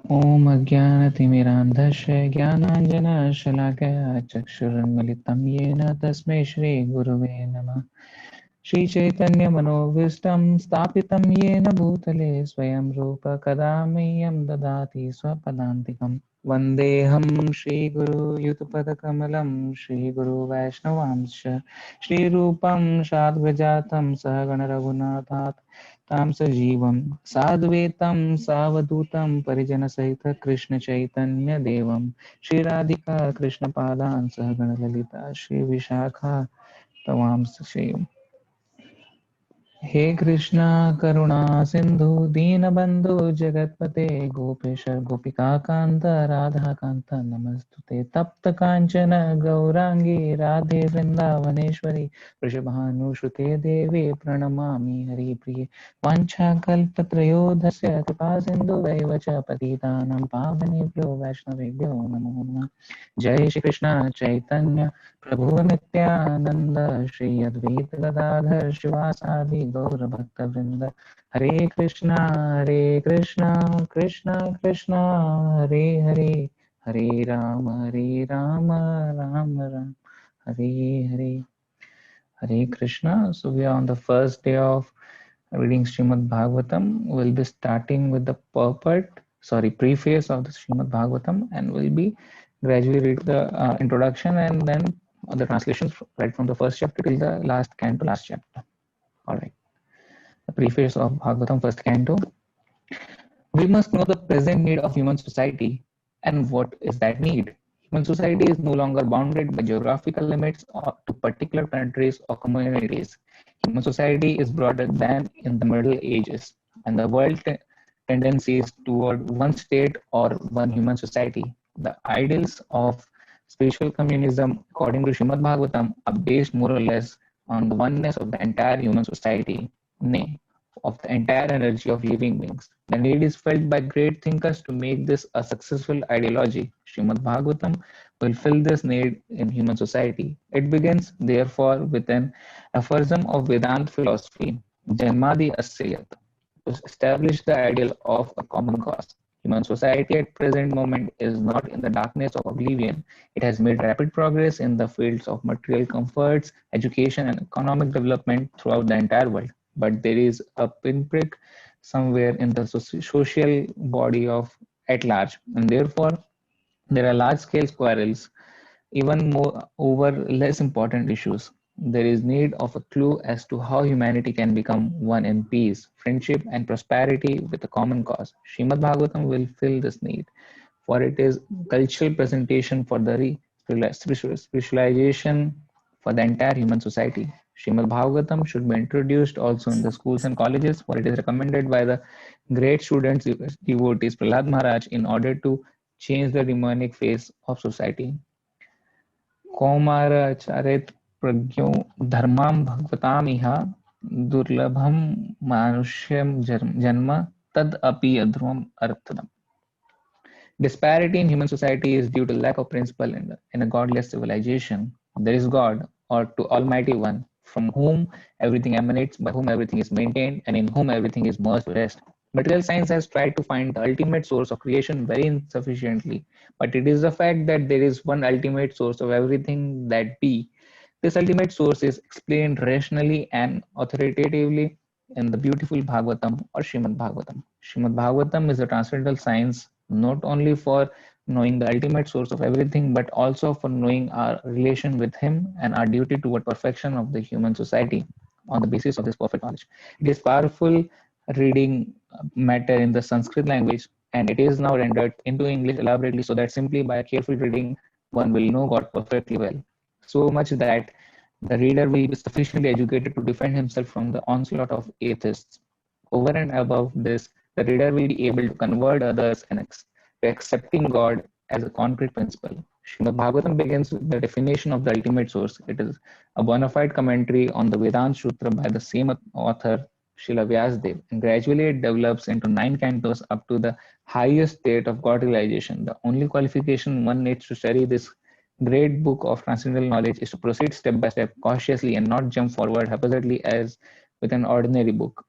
ॐ अज्ञानतिमिरान्धस्य ज्ञानाञ्जनशलाकया चक्षुरुन्मिलितं येन तस्मै श्रीगुरुवे नमः। श्रीचैतन्यमनोभीष्टं स्थापितं येन भूतले स्वयं रूप कदा मह्यं ददाति स्वपदान्तिकम्। वन्देऽहं श्रीगुरुयुतपदकमलं श्रीगुरुवैष्णवांश्च श्रीरूपं साद्वजातं सहगणरघुनाथात् तां सजीवं साद्वैतं सावधूतं परिजनसहितं कृष्णचैतन्यदेवं श्रीराधिका कृष्णपादान् सहगणललिता श्रीविशाखा तवांश्च। हे कृष्णा करुणा सिंधु दीनबंधु जगतपते गोपेश गोपिकाकांत राधाकांत नमस्तुते तप्त कांचन गौरांगी राधे वृंदावनेश्वरी वृषभानुसुते देवी प्रणमामि हरिप्रिये वाञ्छाकल्पत्रयोदस्य कृपा सिन्धुदैव च पतितानां पावनेभ्यो वैष्णवेभ्यो नमो नमः। जय श्री कृष्ण चैतन्य प्रभु नित्यानंद श्री अद्वैत गदाधर शिवासादि गौर भक्त वृंद हरे Krishna Krishna Krishna Hare Hare Hare Ram Ram Ram Hare Hare Hare Krishna. So we are on the first day of reading Srimad Bhagavatam. We'll be starting with the preface of the Srimad Bhagavatam, and we'll be gradually read the introduction and then the translations right from the first chapter till the last canto, last chapter. All right. The preface of Bhagavatam, first canto. We must know the present need of human society and what is that need. Human society is no longer bounded by geographical limits or to particular countries or communities. Human society is broader than in the Middle Ages, and the world tendencies toward one state or one human society. The ideals of spiritual communism, according to Srimad Bhagavatam, are based more or less on the oneness of the entire human society, nay, of the entire energy of living beings. The need is felt by great thinkers to make this a successful ideology. Srimad Bhagavatam will fill this need in human society. It begins, therefore, with an aphorism of Vedanta philosophy, Janmadi Asyayat, to establish the ideal of a common cause. Human society at present moment is not in the darkness of oblivion. It has made rapid progress in the fields of material comforts, education, and economic development throughout the entire world. But there is a pinprick somewhere in the social body of at large, and therefore there are large-scale quarrels even more over less important issues. There is need of a clue as to how humanity can become one in peace, friendship, and prosperity with a common cause. Srimad Bhagavatam will fill this need, for it is cultural presentation for the spiritualization for the entire human society. Srimad Bhagavatam should be introduced also in the schools and colleges, for it is recommended by the great students devotees Prahlad Maharaj in order to change the demonic face of society. कौमारचरितप्रज्ञो धर्मां भगवतामिह दुर्लभं मानुष्यं जन्म तदपि अध्रुवम् अर्थदम्. Disparity in human society is due to lack of principle in a godless civilization. There is God, or to Almighty One, from whom everything emanates, by whom everything is maintained, and in whom everything is merged to rest. Material science has tried to find the ultimate source of creation very insufficiently, but it is the fact that there is one ultimate source of everything that be. This ultimate source is explained rationally and authoritatively in the beautiful Bhagavatam or Srimad Bhagavatam. Srimad Bhagavatam is a transcendental science not only for knowing the ultimate source of everything, but also for knowing our relation with Him and our duty toward perfection of the human society on the basis of this perfect knowledge. It is powerful reading matter in the Sanskrit language, and it is now rendered into English elaborately so that simply by a careful reading, one will know God perfectly well. So much that the reader will be sufficiently educated to defend himself from the onslaught of atheists. Over and above this, the reader will be able to convert others and to accepting God as a concrete principle. Srimad Bhagavatam begins with the definition of the ultimate source. It is a bona fide commentary on the Vedanta Sutra by the same author, Srila Vyasdev, and gradually it develops into 9 cantos up to the highest state of God realization. The only qualification one needs to study this great book of transcendental knowledge is to proceed step by step, cautiously, and not jump forward haphazardly as with an ordinary book.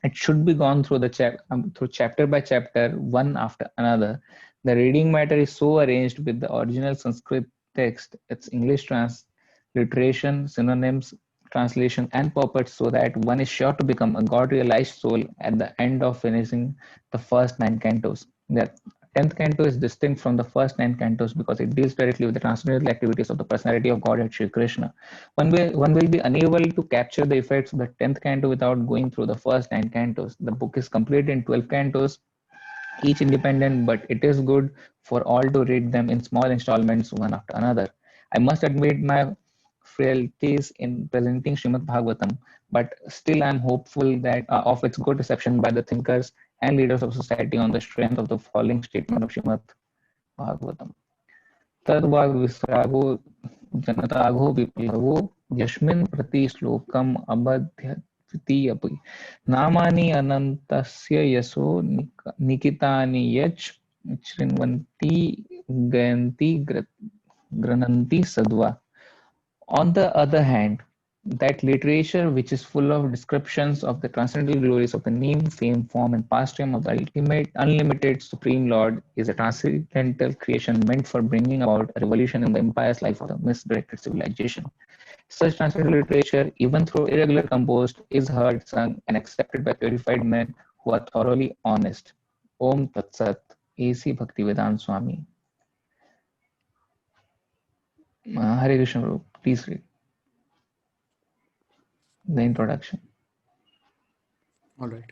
It should be gone through through chapter by chapter, one after another. The reading matter is so arranged with the original Sanskrit text, its English transliteration, synonyms, translation, and purport, so that one is sure to become a God-realized soul at the end of finishing the first nine cantos. The 10th canto is distinct from the first nine cantos because it deals directly with the transcendental activities of the personality of Godhead Sri Krishna. One will be unable to capture the effects of the 10th canto without going through the first nine cantos. The book is complete in 12 cantos, each independent, but it is good for all to read them in small installments, one after another. I must admit my frailties in presenting Srimad Bhagavatam, but still I am hopeful that of its good reception by the thinkers and leaders of society on the strength of the following statement of Srimad Bhagavatam. तद्वाग् विस्रागो जनताघो विप्लवो यस्मिन् प्रति श्लोकम् अबध्यद्वितीयपि नामानि अनन्तस्य यशो निकितानि यच् शृण्वन्ति गयन्ति गृह्णन्ति सद्वा. On the other hand, that literature which is full of descriptions of the transcendental glories of the name, fame, form, and pastime of the ultimate, unlimited Supreme Lord is a transcendental creation meant for bringing about a revolution in the impious life of the misdirected civilization. Such transcendental literature, even though irregular composed, is heard, sung, and accepted by purified men who are thoroughly honest. Om Tat Sat, A.C. Bhaktivedanta Swami. Hare Krishna Guru, please read the introduction. All right.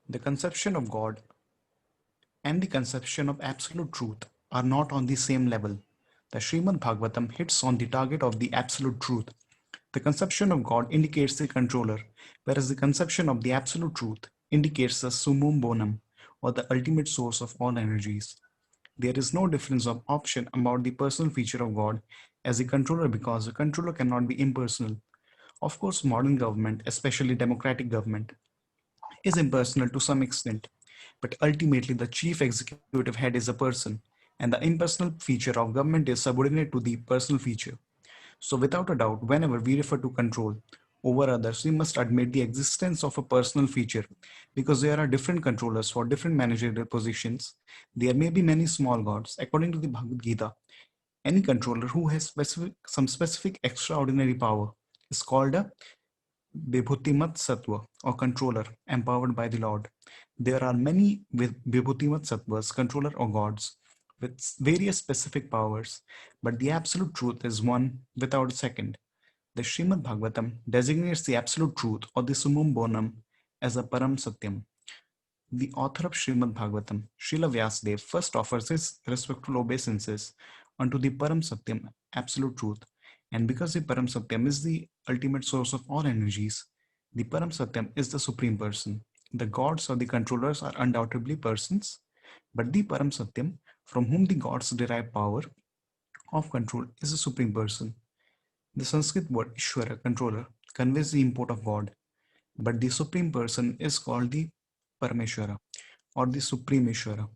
The conception of God and the conception of absolute truth are not on the same level. The Srimad Bhagavatam hits on the target of the absolute truth. The conception of God indicates the controller, whereas the conception of the absolute truth indicates the summum bonum, or the ultimate source of all energies. There is no difference of option about the personal feature of God as a controller because the controller cannot be impersonal. Of course, modern government, especially democratic government, is impersonal to some extent, but ultimately the chief executive head is a person, and the impersonal feature of government is subordinate to the personal feature. So, without a doubt, whenever we refer to control over others, we must admit the existence of a personal feature because there are different controllers for different managerial positions. There may be many small gods. According to the Bhagavad Gita, any controller who has some specific extraordinary power is called a Vibhutimat Sattva or controller empowered by the Lord. There are many with Vibhutimat Sattvas, controller or gods, with various specific powers, but the absolute truth is one without a second. The Srimad Bhagavatam designates the absolute truth or the summum bonum as a Param Satyam. The author of Srimad Bhagavatam, Srila Vyasadeva, first offers his respectful obeisances unto the Param Satyam, absolute truth. And because the Param Satyam is the ultimate source of all energies, the Param Satyam is the Supreme Person. The gods or the controllers are undoubtedly persons, but the Param Satyam, from whom the gods derive power of control, is the Supreme Person. The Sanskrit word Ishvara, controller, conveys the import of God, but the Supreme Person is called the Parameshwara or the Supreme Ishvara.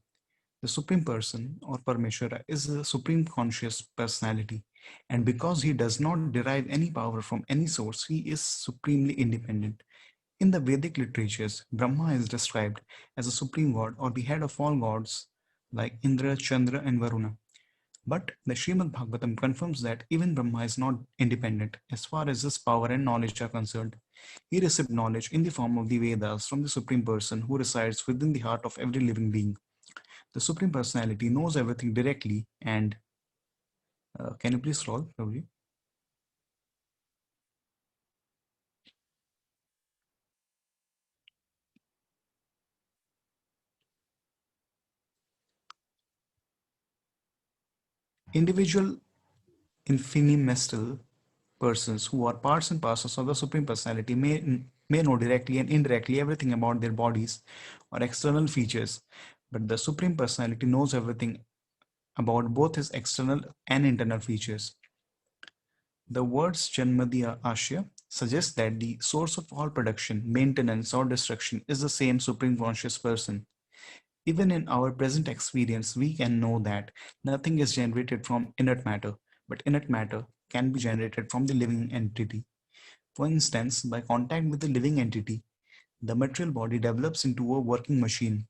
The Supreme Person or Parameshwara is the Supreme Conscious Personality, and because he does not derive any power from any source, he is supremely independent. In the Vedic literatures, Brahma is described as a supreme god or the head of all gods like Indra, Chandra, and Varuna. But the Srimad Bhagavatam confirms that even Brahma is not independent as far as his power and knowledge are concerned. He received knowledge in the form of the Vedas from the Supreme Person who resides within the heart of every living being. The Supreme Personality knows everything directly and can you please scroll, Prabhuji? Individual infinimestal persons who are parts and parcels of the Supreme Personality may know directly and indirectly everything about their bodies or external features, but the Supreme Personality knows everything about both his external and internal features. The words Janmadya Ashya suggest that the source of all production, maintenance, or destruction is the same Supreme Conscious Person. Even in our present experience, we can know that nothing is generated from inert matter, but inert matter can be generated from the living entity. For instance, by contact with the living entity, The material body develops into a working machine.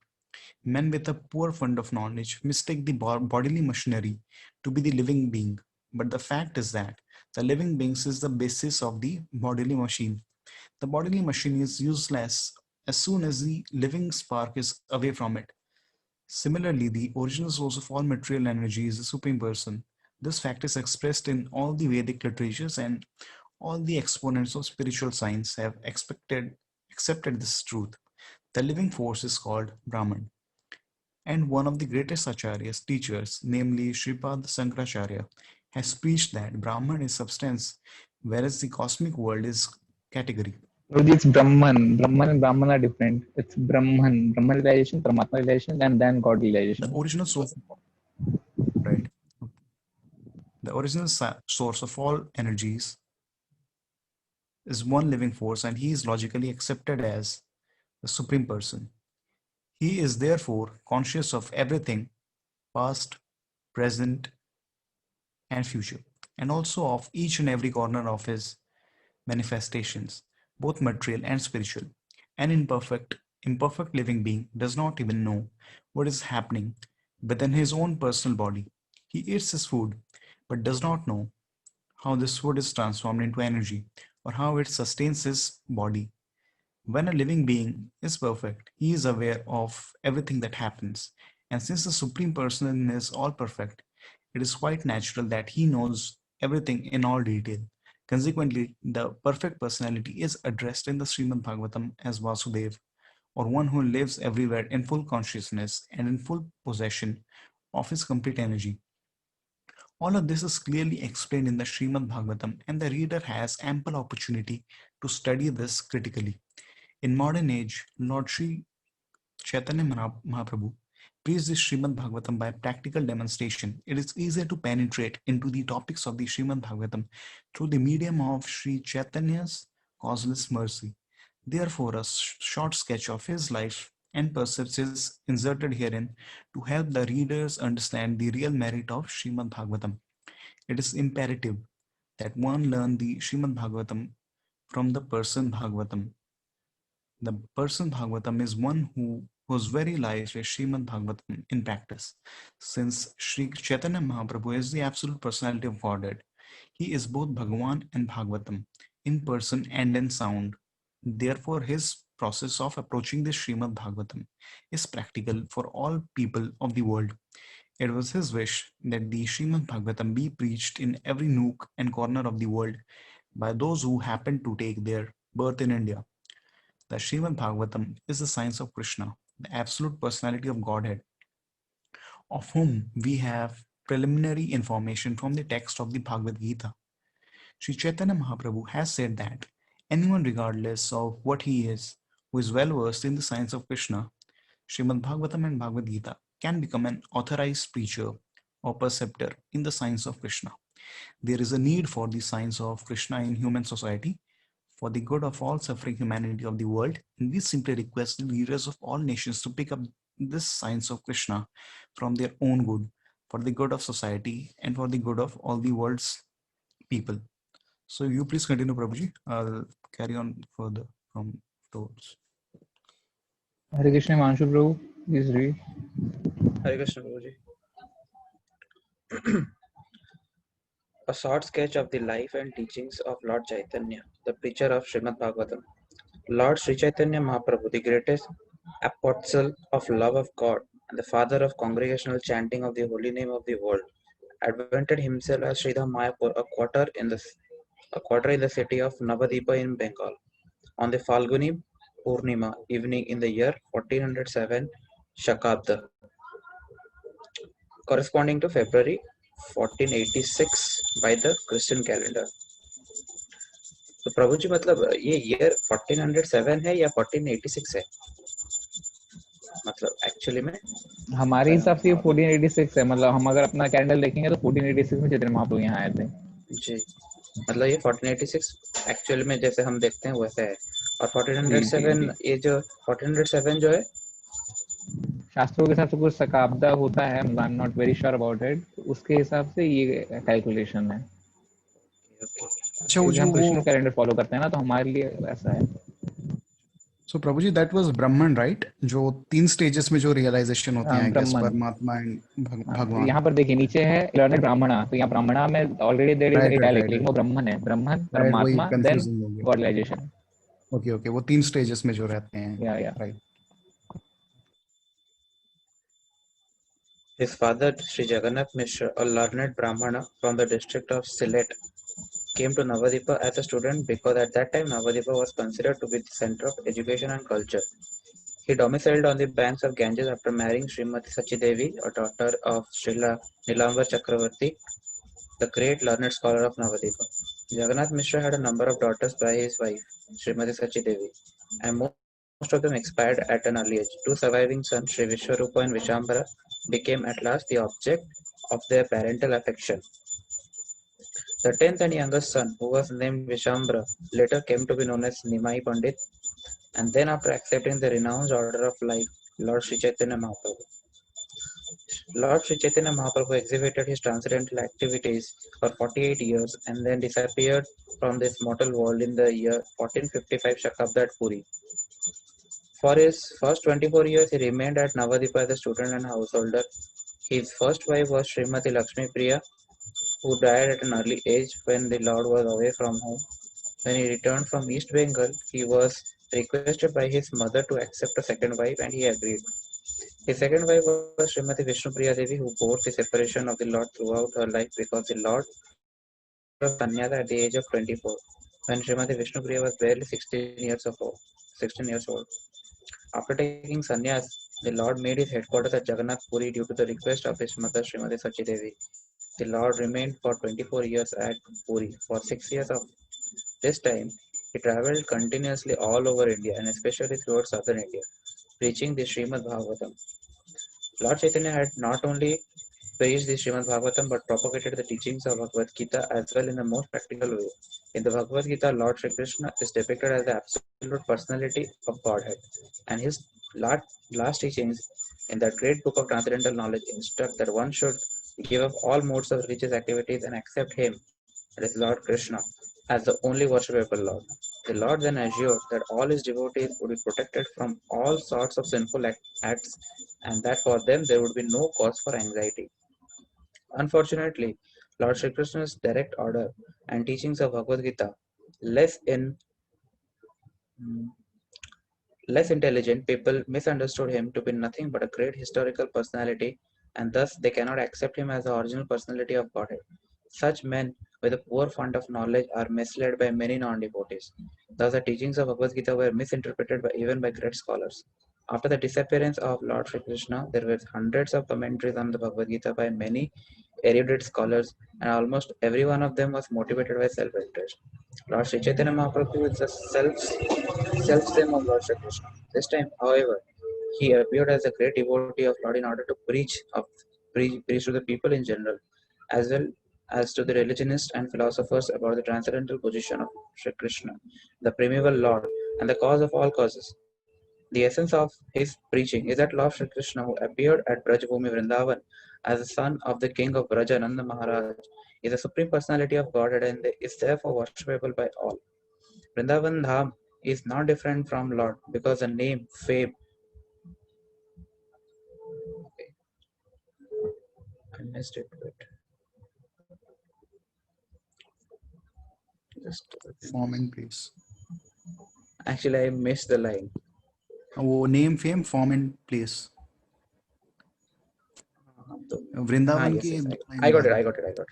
Men with a poor fund of knowledge mistake the bodily machinery to be the living being. But the fact is that the living beings is the basis of the bodily machine. The bodily machine is useless as soon as the living spark is away from it. Similarly, the original source of all material energy is the Supreme Person. This fact is expressed in all the Vedic literatures, and all the exponents of spiritual science have accepted this truth. The living force is called Brahman. And one of the greatest acharyas, teachers, namely Sripad Sankaracharya, has preached that Brahman is substance, whereas the cosmic world is category. Guruji, it's Brahman. Brahman and Brahman are different. It's Brahman. Brahman realization, Paramatma realization, and then God The realization. original source, right? The original source of all energies is one living force, and he is logically accepted as the Supreme Person. He is therefore conscious of everything, past, present, and future, and also of each and every corner of his manifestations, both material and spiritual. An imperfect living being does not even know what is happening within his own personal body. He eats his food, but does not know how this food is transformed into energy or how it sustains his body. When a living being is perfect, he is aware of everything that happens. And since the Supreme Person is all perfect, it is quite natural that he knows everything in all detail. Consequently, the perfect personality is addressed in the Srimad Bhagavatam as Vasudev, or one who lives everywhere in full consciousness and in full possession of his complete energy. All of this is clearly explained in the Srimad Bhagavatam, and the reader has ample opportunity to study this critically. In modern age, Lord Sri Chaitanya Mahaprabhu preached the Srimad Bhagavatam by practical demonstration. It is easier to penetrate into the topics of the Srimad Bhagavatam through the medium of Sri Chaitanya's causeless mercy. Therefore, a short sketch of his life and precepts is inserted herein to help the readers understand the real merit of Srimad Bhagavatam. It is imperative that one learn the Srimad Bhagavatam from the person Bhagavatam. The person Bhagavatam is one whose very life is Srimad Bhagavatam in practice. Since Sri Chaitanya Mahaprabhu is the absolute personality of Godhead, he is both Bhagavan and Bhagavatam in person and in sound. Therefore, his process of approaching the Srimad Bhagavatam is practical for all people of the world. It was his wish that the Srimad Bhagavatam be preached in every nook and corner of the world by those who happen to take their birth in India. The Srimad Bhagavatam is the science of Krishna, the absolute personality of Godhead, of whom we have preliminary information from the text of the Bhagavad Gita. Sri Chaitanya Mahaprabhu has said that anyone, regardless of what he is, who is well versed in the science of Krishna, Srimad Bhagavatam and Bhagavad Gita, can become an authorized preacher or preceptor in the science of Krishna. There is a need for the science of Krishna in human society for the good of all suffering humanity of the world, and we simply request the leaders of all nations to pick up this science of Krishna from their own good, for the good of society and for the good of all the world's people. So you please continue, Prabhuji. I'll carry on further from towards. Hare Krishna, Manshu Prabhu, please read. Hare Krishna Guruji. A short sketch of the life and teachings of Lord Chaitanya, the preacher of Srimad Bhagavatam. Lord Sri Chaitanya Mahaprabhu, the greatest apostle of love of God and the father of congregational chanting of the holy name of the world, advented himself as Sridham Mayapur, a quarter in the city of Navadipa in Bengal, on the Falguni Purnima evening in the year 1407 Shakabda, corresponding to February 1486 by the Christian calendar. तो प्रभु जी मतलब ये year 1407 है या 1486 है, मतलब actually में हमारे हिसाब से ये 1486 है। मतलब हम अगर अपना कैलेंडर देखेंगे तो 1486 में चैतन्य महाप्रभु यहाँ आए थे जी। मतलब ये 1486 एक्चुअल में जैसे हम देखते हैं वैसे है, और 1407 ये जो 1407 जो है शास्त्रों के हिसाब से कुछ शकाब्दा होता है, I am not very sure about it, उसके हिसाब से ये कैलकुलेशन है। अच्छा, हम कृष्ण कैलेंडर फॉलो करते हैं ना, तो हमारे लिए ऐसा है। So Prabhuji, that was Brahman, right? जो 3 stages में जो realization होते हैं, I guess, ब्रह्मन। परमात्मा and भगवान। यहाँ पर देखिए नीचे है लर्नेड ब्राह्मणा, तो यहाँ ब्राह्मणा में already there is Right, right, italic, right, लेकिन right. वो ब्रह्मन है, ब्रह्मन Right, वही परमात्मा देन confusing हो गया। गॉडलाइजेशन। Okay, okay, वो 3 stages में जो रहते हैं। या Right. His father, Sri Jagannath Mishra, a learned Brahmana from the district of Sylhet, came to Navadipa as a student because at that time Navadipa was considered to be the center of education and culture. He domiciled on the banks of Ganges after marrying Srimati Sachidevi, a daughter of Srila Nilambar Chakravarti, the great learned scholar of Navadipa. Jagannath Mishra had a number of daughters by his wife, Srimati Sachidevi, and most of them expired at an early age. Two surviving sons, Sri Vishwarupa and Vishambara, became at last the object of their parental affection. The 10th and youngest son, who was named Vishambara, later came to be known as Nimai Pandit, and then after accepting the renounced order of life, Lord Sri Chaitanya Mahaprabhu. Lord Sri Chaitanya Mahaprabhu exhibited his transcendental activities for 48 years and then disappeared from this mortal world in the year 1455 Shakabda at Puri. For his first 24 years, he remained at Navadipa as a student and householder. His first wife was Srimati Lakshmi Priya, who died at an early age when the Lord was away from home. When he returned from East Bengal, he was requested by his mother to accept a second wife and he agreed. His second wife was Srimati Vishnupriya Devi, who bore the separation of the Lord throughout her life because the Lord was sannyasa at the age of 24, when Srimati Vishnupriya was barely 16 years old. After taking sannyas, the Lord made his headquarters at Jagannath Puri due to the request of his mother Srimati Sachi Devi. The Lord remained for 24 years at Puri. For 6 years of this time, he travelled continuously all over India and especially throughout southern India, preaching the Srimad Bhagavatam. Lord Chaitanya had not only preached the Srimad Bhagavatam but propagated the teachings of Bhagavad Gita as well in the most practical way. In the Bhagavad Gita, Lord Sri Krishna is depicted as the absolute personality of Godhead, and his last teachings in that great book of transcendental knowledge instruct that one should give up all modes of religious activities and accept him, that is Lord Krishna, as the only worshipable Lord. The Lord then assured that all his devotees would be protected from all sorts of sinful acts and that for them there would be no cause for anxiety. Unfortunately, Lord Sri Krishna's direct order and teachings of Bhagavad Gita, less intelligent people misunderstood him to be nothing but a great historical personality, and thus they cannot accept him as the original personality of Godhead. Such men with a poor fund of knowledge are misled by many non-devotees. Thus, the teachings of Bhagavad Gita were misinterpreted even by great scholars. After the disappearance of Lord Sri Krishna, there were hundreds of commentaries on the Bhagavad Gita by many erudite scholars, and almost every one of them was motivated by self-interest. Lord Sri Chaitanya Mahaprabhu is the self-same of Lord Sri Krishna. This time, however, he appeared as a great devotee of Lord in order to preach to the people in general, as well as to the religionists and philosophers about the transcendental position of Sri Krishna, the primeval Lord, and the cause of all causes. The essence of his preaching is that Lord Sri Krishna, who appeared at Brajbhumi Vrindavan as the son of the king of Braja Nanda Maharaj, is the supreme personality of Godhead and is therefore worshipable by all. Vrindavan Dham is not different from Lord because the name, fame, I missed it. Wait. Just Form and place. actually, I missed the line. वो name, fame, form and place. Vrindavan Yes, की yes, line I got याद it.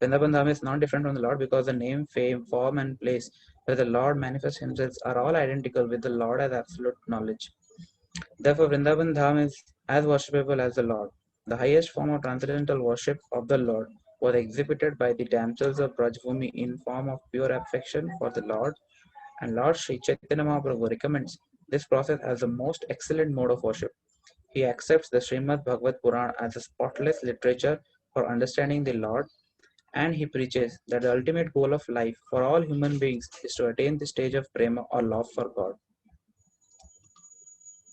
Vrindavan Dham is not different from the Lord because the name, fame, form, and place where the Lord manifests himself are all identical with the Lord as absolute knowledge. Therefore, Vrindavan Dham is as worshipable as the Lord. The highest form of transcendental worship of the Lord was exhibited by the damsels of Brajbhumi in form of pure affection for the Lord, and Lord Sri Chaitanya Mahaprabhu recommends this process as the most excellent mode of worship. He accepts the Srimad Bhagavad Purana as a spotless literature for understanding the Lord, and he preaches that the ultimate goal of life for all human beings is to attain the stage of prema or love for God.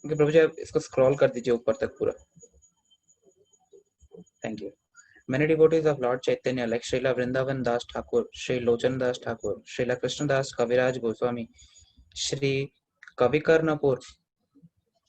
Okay, प्रभु जी आप इसको scroll कर दीजिए ऊपर तक पूरा. Thank you. Many devotees of Lord Chaitanya like Srila Vrindavan Das Thakur, Sri Lochan Das Thakur, Srila Krishna Das Kaviraj Goswami, Sri Kavikarnapur,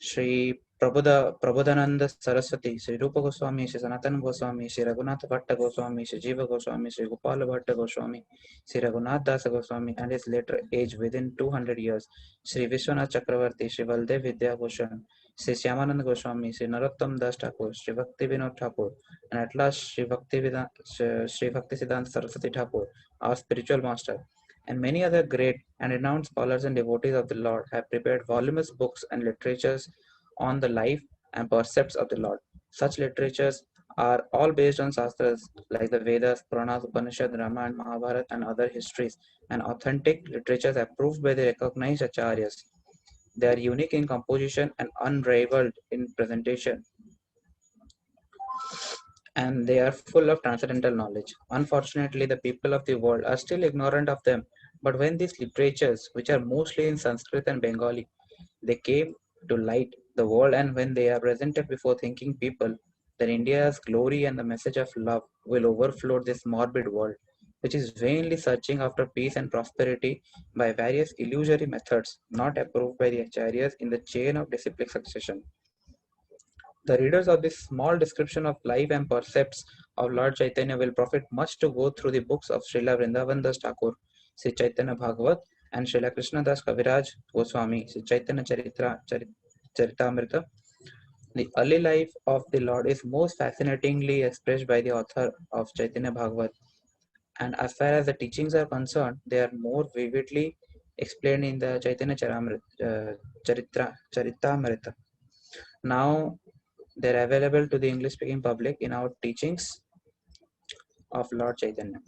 Sri Prabodhananda Saraswati, Sri Rupa Goswami, Sri Sanatana Goswami, Sri Raghunath Bhatta Goswami, Sri Jiva Goswami, Sri Gopala Bhatta Goswami, Sri Raghunath Dasa Goswami, and his later age within 200 years, Sri Vishwanath Chakravarti, Sri Baldev Vidya Bhushan, Sri Shyamananda Goswami, Sri Narottam Das Thakur, Sri Bhakti Vinod Thakur, and at last Sri Bhakti Siddhanta Saraswati Thakur, our spiritual master. And many other great and renowned scholars and devotees of the Lord have prepared voluminous books and literatures on the life and precepts of the Lord. Such literatures are all based on Shastras like the Vedas, Puranas, Upanishad, Ramayana, Mahabharata, and other histories, and authentic literatures approved by the recognized acharyas. They are unique in composition and unrivaled in presentation, and they are full of transcendental knowledge. Unfortunately, the people of the world are still ignorant of them. But when these literatures, which are mostly in Sanskrit and Bengali, they came to light the world, and when they are presented before thinking people, then India's glory and the message of love will overflow this morbid world, which is vainly searching after peace and prosperity by various illusory methods not approved by the acharyas in the chain of disciplic succession. The readers of this small description of life and precepts of Lord Chaitanya will profit much to go through the books of Srila Vrindavan Das Thakur, Sri Chaitanya Bhagavat, and Srila Krishna Das Kaviraj Goswami, Sri Chaitanya Charitamrita. The early life of the Lord is most fascinatingly expressed by the author of Chaitanya Bhagavat, and as far as the teachings are concerned, they are more vividly explained in the Chaitanya Charitamrita. Now, they're available to the English speaking public in our teachings of Lord Chaitanya.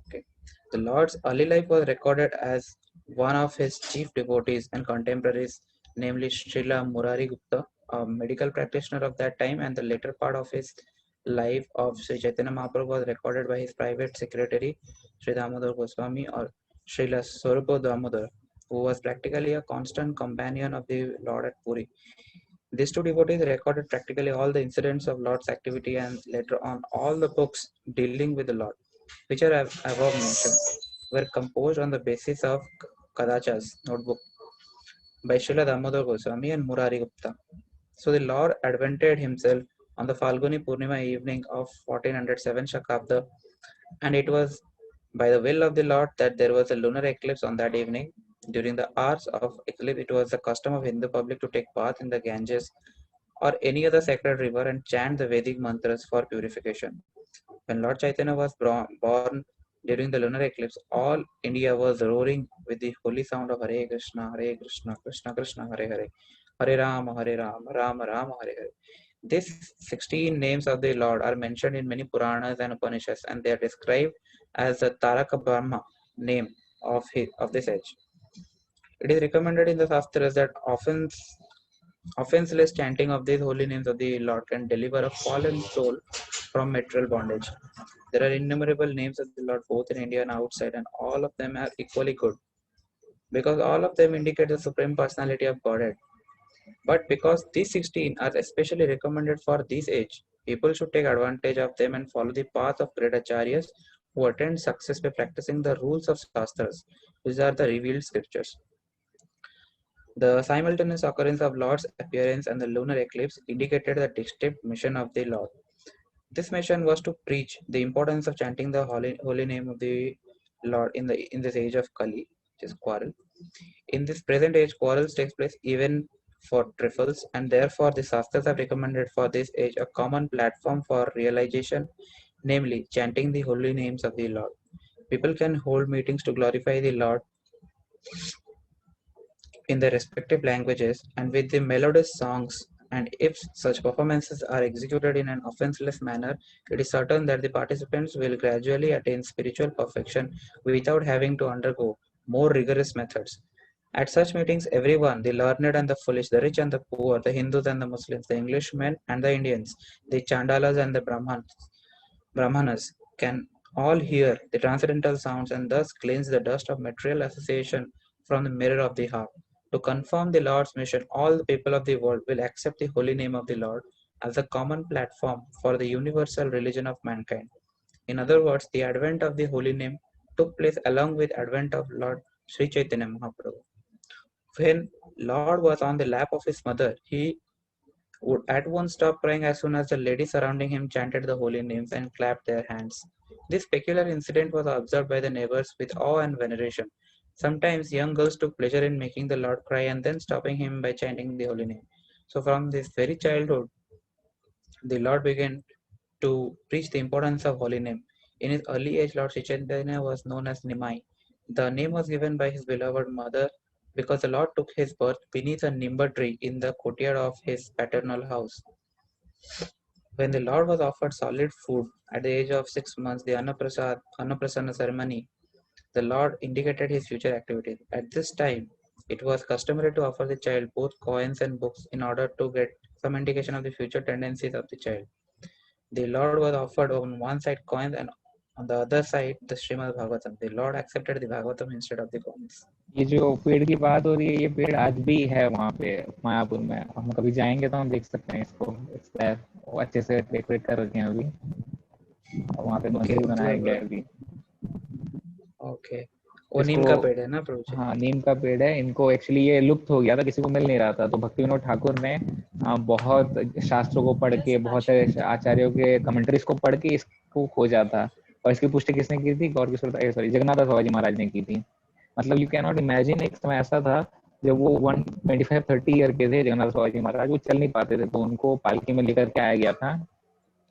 Okay. The Lord's early life was recorded as one of his chief devotees and contemporaries, namely Srila Murari Gupta, a medical practitioner of that time, and the later part of his life of Sri Chaitanya Mahaprabhu was recorded by his private secretary, Sri Damodar Goswami, or Srila Swarupa Damodar, who was practically a constant companion of the Lord at Puri. These two devotees recorded practically all the incidents of Lord's activity and later on all the books dealing with the Lord, which are above mentioned, were composed on the basis of Kadacha's notebook by Srila Damodar Goswami and Murari Gupta. So the Lord advented himself on the Falguni Purnima evening of 1407 Shakabda, and it was by the will of the Lord that there was a lunar eclipse on that evening. During the hours of eclipse, it was the custom of Hindu public to take bath in the Ganges or any other sacred river and chant the Vedic mantras for purification. When Lord Chaitanya was born during the lunar eclipse, all India was roaring with the holy sound of Hare Krishna, Krishna Krishna, Hare Hare, Hare Rama, Rama Rama, Hare Hare. These 16 names of the Lord are mentioned in many Puranas and Upanishads, and they are described as the Taraka Brahma name of this age. It is recommended in the Shastras that offenseless chanting of these holy names of the Lord can deliver a fallen soul from material bondage. There are innumerable names of the Lord both in India and outside, and all of them are equally good because all of them indicate the Supreme Personality of Godhead. But because these 16 are especially recommended for this age, people should take advantage of them and follow the path of great acharyas who attain success by practicing the rules of Shastras, which are the revealed scriptures. The simultaneous occurrence of Lord's appearance and the lunar eclipse indicated the distinct mission of the Lord. This mission was to preach the importance of chanting the holy name of the Lord in this age of Kali, which is quarrel. In this present age, quarrels takes place even for trifles, and therefore the Shastras have recommended for this age a common platform for realization, namely chanting the holy names of the Lord. People can hold meetings to glorify the Lord in their respective languages and with the melodious songs, and if such performances are executed in an offenseless manner, it is certain that the participants will gradually attain spiritual perfection without having to undergo more rigorous methods. At such meetings, everyone, the learned and the foolish, the rich and the poor, the Hindus and the Muslims, the Englishmen and the Indians, the Chandalas and the Brahmanas, can all hear the transcendental sounds and thus cleanse the dust of material association from the mirror of the heart. To confirm the Lord's mission, all the people of the world will accept the holy name of the Lord as a common platform for the universal religion of mankind. In other words, the advent of the holy name took place along with advent of Lord Sri Chaitanya Mahaprabhu. When Lord was on the lap of his mother, he would at once stop crying as soon as the ladies surrounding him chanted the holy names and clapped their hands. This peculiar incident was observed by the neighbors with awe and veneration. Sometimes young girls took pleasure in making the Lord cry and then stopping him by chanting the holy name. So, from this very childhood, the Lord began to preach the importance of holy name. In his early age, Lord Sri Chaitanya was known as Nimai. The name was given by his beloved mother because the Lord took his birth beneath a nimba tree in the courtyard of his paternal house. When the Lord was offered solid food at the age of 6 months, the Annaprasana ceremony, the Lord indicated his future activities. At this time, it was customary to offer the child both coins and books in order to get some indication of the future tendencies of the child. The Lord was offered on one side coins and on the other side the Srimad Bhagavatam. The Lord accepted the Bhagavatam instead of the coins. ये जो पेड़ की बात हो रही है, ये पेड़ आज भी है वहाँ पे मायापुर में। हम कभी जाएंगे तो हम देख सकते हैं इसको। वो अच्छे से डेकोरेट कर रखे हैं अभी, वहाँ पे मंदिर बनाया गया है अभी। ओके, वो नीम का पेड़ है ना प्रभु जी? हाँ, नीम का पेड़ है। इनको एक्चुअली ये लुप्त हो गया था, किसी को मिल नहीं रहा था, तो भक्ति विनोद ठाकुर ने बहुत शास्त्रों को पढ़ के, बहुत सारे आचार्यों के कमेंट्रीज को पढ़ के इसको खोजा था। और इसकी पुष्टि किसने की थी? गौर किशोर सॉरी जगन्नाथ दास बाबा जी महाराज ने की थी। मतलब यू कैन नॉट इमेजिन, एक समय ऐसा था जब वो 125-30 ईयर के थे जगन्नाथ बाबा जी महाराज, वो चल नहीं पाते थे, तो उनको पालकी में लेकर के आया गया था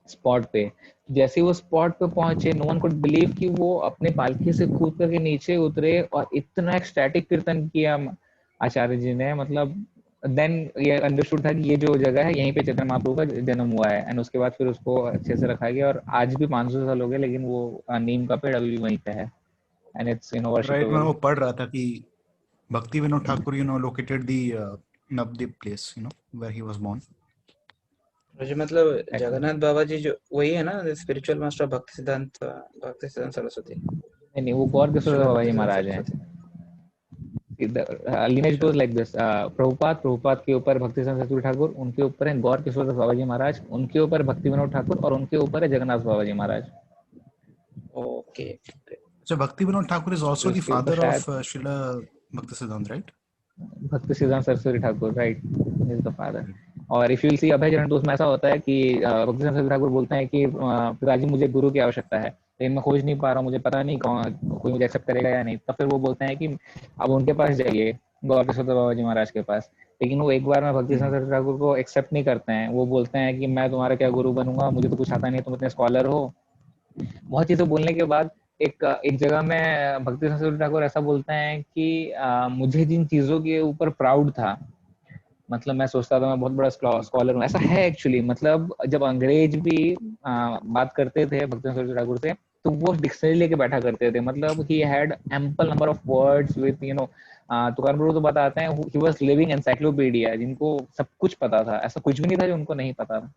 स्पॉट पे। जैसे वो स्पॉट पे पहुंचे, नो वन कुड बिलीव कि वो अपने पालकी से कूद करके नीचे उतरे और इतना एक्सटैटिक कीर्तन किया आचार्य जी ने। मतलब देन ये अंडरस्टूड था कि ये जो जगह है यहीं पे चैतन्य महाप्रभु का जन्म हुआ है। एंड उसके बाद फिर उसको अच्छे से रखा गया और आज भी 500 साल हो गए, लेकिन वो नीम का पेड़ अभी भी वहीं पे है। एंड इट्स राइट, मैं वो पढ़ रहा था कि Bhakti Vinod Thakur located the Navadwip place where he was born. मुझे मतलब जगन्नाथ बाबा जी जो वही है ना, स्पिरिचुअल मास्टर भक्ति सिद्धांत सरस्वती? नहीं, वो गौर किशोर बाबा जी महाराज हैं। lineage goes like this, Prabhupada के ऊपर भक्ति सरस्वती ठाकुर, उनके ऊपर है गौर किशोर बाबा जी महाराज, उनके ऊपर भक्ति विनोद ठाकुर और उनके ऊपर है Jagannath Baba ji Maharaj. Okay, So Bhakti Vinod Thakur is also the father of Srila Bhaktisiddhanta, right? भक्ति सिद्धांत Saraswati Thakur, right, is the father. और इफ यू विल सी अभय चरण, तो उसमें ऐसा होता है कि भक्ति सरस्वती ठाकुर बोलते हैं कि पिताजी मुझे गुरु की आवश्यकता है, लेकिन मैं खोज नहीं पा रहा हूँ, मुझे पता नहीं कौन कोई मुझे एक्सेप्ट करेगा या नहीं। तब फिर वो बोलते हैं कि अब उनके पास जाइए, गौर किशोर बाबा जी महाराज के पास। लेकिन वो एक बार में भक्ति सरस्वती ठाकुर को एक्सेप्ट नहीं करते हैं। वो बोलते हैं कि मैं तुम्हारा क्या गुरु बनूंगा, मुझे तो कुछ आता नहीं, तुम इतने स्कॉलर हो। बहुत चीजें बोलने के बाद एक जगह में भक्ति सरस्वती ठाकुर ऐसा बोलते हैं कि मुझे जिन चीजों के ऊपर प्राउड था, मतलब मैं सोचता था मैं बहुत बड़ा स्कॉलर हूँ, ऐसा है एक्चुअली। मतलब जब अंग्रेज भी बात करते थे भक्ति सरस्वती ठाकुर से, तो वो डिक्शनरी लेके बैठा करते थे। मतलब ही had ample number of words with तुकार प्रभु तो बताते हैं ही वाज लिविंग एनसाइक्लोपीडिया, जिनको सब कुछ पता था, ऐसा कुछ भी नहीं था जो उनको नहीं पता था।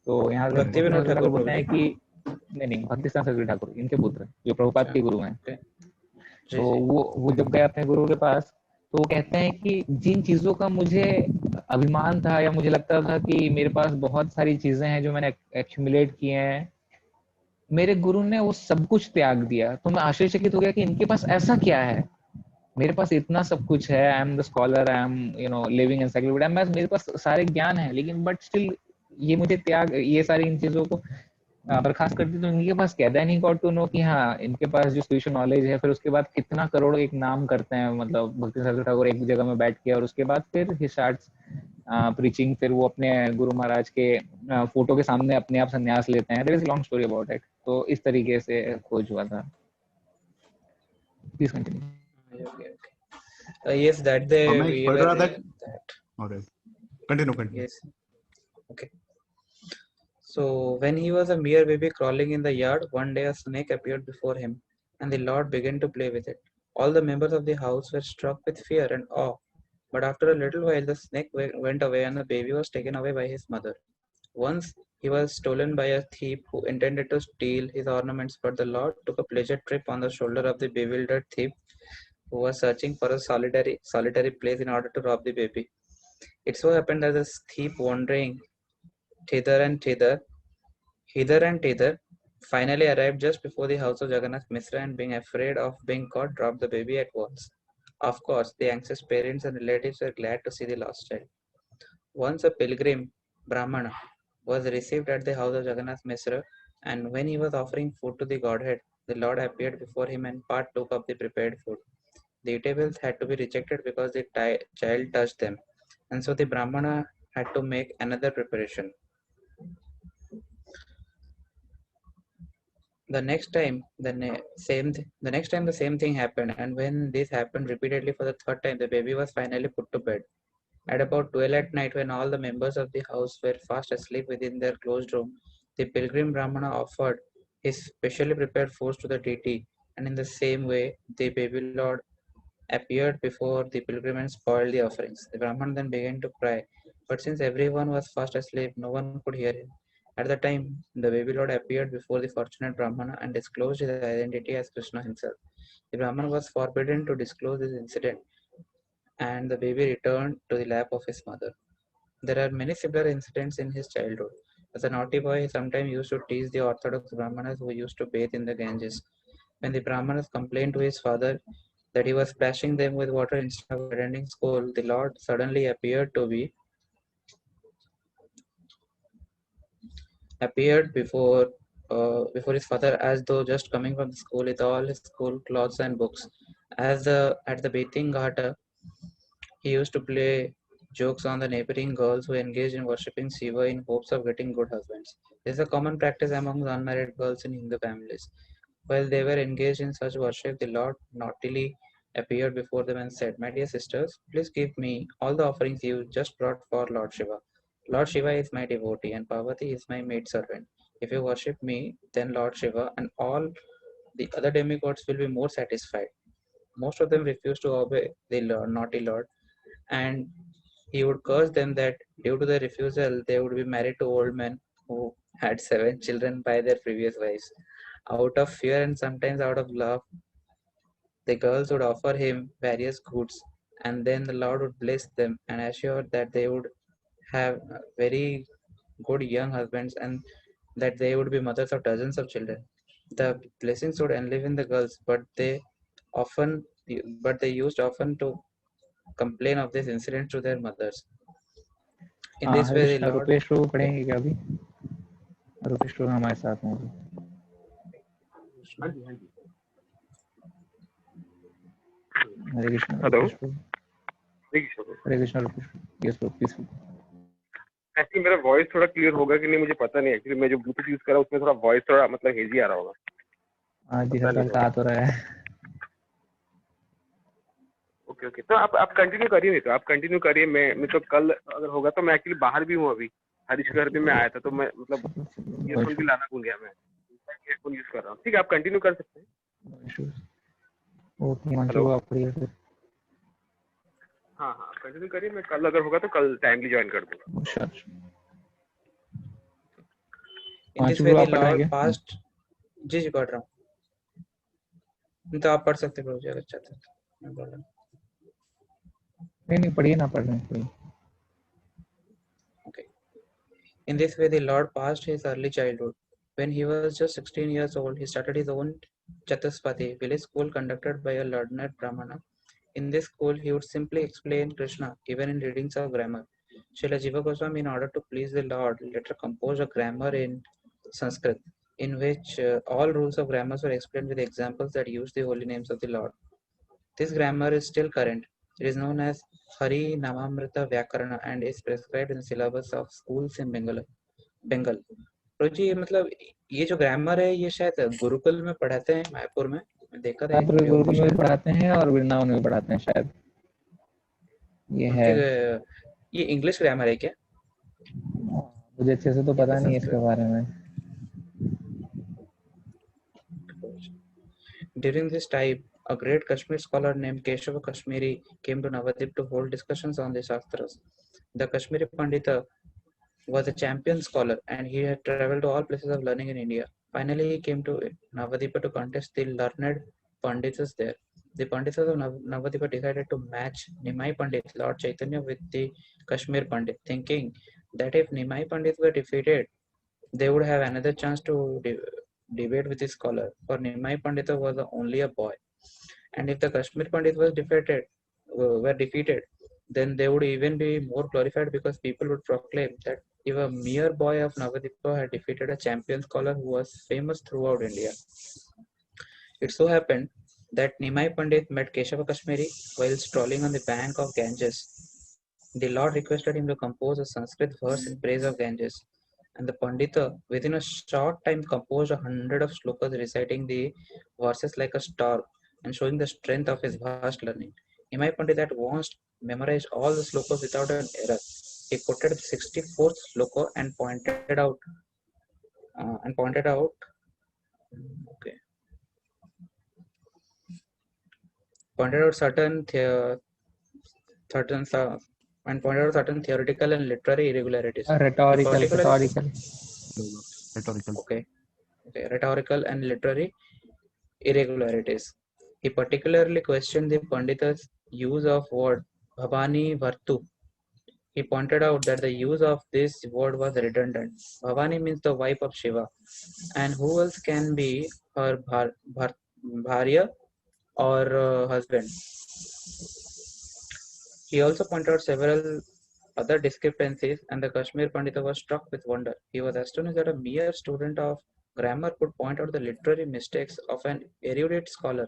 तो यहाँ भक्ति विनोद ठाकुर बोलते हैं कि नहीं, भक्ति सरस्वती ठाकुर इनके पुत्र जो प्रभुपाद के गुरु हैं। तो वो जब गए अपने गुरु के पास, तो वो कहते हैं कि जिन चीजों का मुझे अभिमान था या मुझे लगता था कि मेरे पास बहुत सारी चीजें हैं जो मैंने एक्यूमुलेट किए हैं, मेरे गुरु ने वो सब कुछ त्याग दिया। तो मैं आश्चर्यचकित हो गया कि इनके पास ऐसा क्या है, मेरे पास इतना सब कुछ है, I am the scholar, I am living encyclopedia, मेरे पास सारे ज्ञान है, लेकिन बट स्टिल ये मुझे त्याग, ये सारी इन चीजों को बर्खास्त करती। तो इनके पास क्या, then he got to know कि हाँ इनके पास जो स्पिरिचुअल नॉलेज है। फिर उसके बाद कितना करोड़ एक नाम करते हैं, मतलब भक्ति सरस्वती ठाकुर एक जगह में बैठ के, और उसके बाद फिर ही स्टार्ट्स प्रीचिंग। फिर वो अपने गुरु महाराज के फोटो के सामने अपने आप संन्यास लेते हैं। There is long story about it. तो इस तरीके से खोज हुआ था। Please continue. yes, that they we were that. Alright, continue. Yes, okay. So when he was a mere baby crawling in the yard, one day a snake appeared before him, and the Lord began to play with it. All the members of the house were struck with fear and awe. But after a little while, the snake went away, and the baby was taken away by his mother. Once he was stolen by a thief who intended to steal his ornaments, but the Lord took a pleasure trip on the shoulder of the bewildered thief who was searching for a solitary place in order to rob the baby. It so happened that the thief, wandering hither and thither, finally arrived just before the house of Jagannath Mishra, and being afraid of being caught, dropped the baby at once. Of course, the anxious parents and relatives were glad to see the lost child. Once a pilgrim Brahmana was received at the house of Jagannath Misra, and when he was offering food to the Godhead, the Lord appeared before him and partook of the prepared food. The eatables had to be rejected because the child touched them, and so the Brahmana had to make another preparation. The next time, the next time the same thing happened, and when this happened repeatedly for the third time, the baby was finally put to bed. At about 12 at night, when all the members of the house were fast asleep within their closed room, the pilgrim Brahmana offered his specially prepared foods to the deity, and in the same way, the baby lord appeared before the pilgrim and spoiled the offerings. The Brahman then began to cry, but since everyone was fast asleep, no one could hear him. At the time, the baby lord appeared before the fortunate Brahmana and disclosed his identity as Krishna himself. The Brahman was forbidden to disclose this incident, and the baby returned to the lap of his mother. There are many similar incidents in his childhood. As a naughty boy, he sometimes used to tease the Orthodox Brahmanas who used to bathe in the Ganges. When the Brahmanas complained to his father that he was splashing them with water instead of attending school, the Lord suddenly appeared before his father as though just coming from school with all his school clothes and books. At the bathing ghat, he used to play jokes on the neighboring girls who engaged in worshipping Shiva in hopes of getting good husbands. This is a common practice among the unmarried girls in Hindu families. While they were engaged in such worship, the Lord naughtily appeared before them and said, "My dear sisters, please give me all the offerings you just brought for Lord Shiva. Lord Shiva is my devotee and Parvati is my maidservant. If you worship me, then Lord Shiva and all the other demigods will be more satisfied." Most of them refused to obey the naughty Lord, and he would curse them that due to their refusal, they would be married to old men who had 7 children by their previous wives. Out of fear and sometimes out of love, the girls would offer him various goods, and then the Lord would bless them and assure that they would have very good young husbands and that they would be mothers of dozens of children. The blessings would enliven the girls, often but they used often to complain of this incident to their mothers. In हाँ this हरे way, the Krishna Lord. Rupesh टू Yeah. पढ़ेंगे क्या अभी? Rupesh to हमारे साथ में अभी. Hare Krishna Rupesh two. Hare Krishna Rupesh two. Yes bro please. Actually मेरा वॉइस थोड़ा क्लियर होगा कि नहीं मुझे पता नहीं. एक्चुअली मैं जो ब्लूटूथ यूज कर रहा हूँ उसमें थोड़ा वॉइस थोड़ा मतलब हेजी आ रहा होगा. हाँ जी हल्का आ तो रहा है. ओके ओके तो आप कंटिन्यू करिए. नहीं तो आप कंटिन्यू करिए. मैं तो कल अगर होगा तो मैं एक्चुअली बाहर भी हूँ अभी. हरीश घर भी मैं आया था तो मैं मतलब ईयरफोन भी लाना भूल गया. मैं ईयरफोन यूज कर रहा हूँ. ठीक है आप कंटिन्यू कर सकते हैं. ओके मंचू आप पढ़िए फिर. हाँ हाँ कंटिन्यू करिए. मैं कल अगर होगा तो कल टाइमली ज्वाइन कर दूंगा. In this way, the Lord passed. जी पढ़ रहा हूँ. तो आप पढ़ सकते हो अगर चाहते हैं. नहीं पढ़िए ना. पढ़ रहे हैं. Okay. In this way, the Lord passed his early childhood. When he was just 16 years old, he started his own Chatuspati village school conducted by a learned Brahmana. In this school, he would simply explain Krishna, even in readings of grammar. Srila Jiva Goswami, in order to please the Lord, later composed a grammar in Sanskrit, in which all rules of grammar were explained with examples that use the holy names of the Lord. This grammar is still current. It is known as Hari Namamrita Vyakarana and is prescribed in the syllabus of schools in Bengal. तो जी मतलब ये जो grammar है ये शायद गुरुकुल में पढ़ाते हैं मायापुर में. देखा था. गुरुकुल में पढ़ाते हैं और वृंदावन में पढ़ाते हैं शायद. ये है. ये इंग्लिश ग्रामर है क्या? मुझे अच्छे से तो पता नहीं इसके बारे में. During this time, a great Kashmir scholar named Keshava Kashmiri came to Navadip to hold discussions on the Shastras. The Kashmiri Pandita was a champion scholar and he had traveled to all places of learning in India. Finally, he came to Navadipa to contest the learned Pandits there. The Pandits of Navadipa decided to match Nimai Pandit, Lord Chaitanya, with the Kashmir Pandit, thinking that if Nimai Pandit were defeated, they would have another chance to debate with the scholar, for Nimai Pandita was only a boy. And if the Kashmir Pandit were defeated, then they would even be more glorified because people would proclaim that if a mere boy of Navadipa had defeated a champion scholar who was famous throughout India. It so happened that Nimai Pandit met Keshava Kashmiri while strolling on the bank of Ganges. The Lord requested him to compose a Sanskrit verse in praise of Ganges, and the Pandita, within a short time, composed 100 of slokas reciting the verses like a star and showing the strength of his vast learning. Nimai Pandit at once memorized all the slokas without an error. He quoted the 64th sloka and pointed out okay pointed out certain uh, pointed out certain theoretical and literary irregularities. He Rhetorical, particularly rhetorical. Rhetorical. rhetorical and literary irregularities. He particularly questioned the Pandita's use of word Bhavani Vartu. He pointed out that the use of this word was redundant. Bhavani means the wife of Shiva, and who else can be her bharya or husband? He also pointed out several other discrepancies, and the Kashmir Pandita was struck with wonder. He was astonished that a mere student of grammar could point out the literary mistakes of an erudite scholar.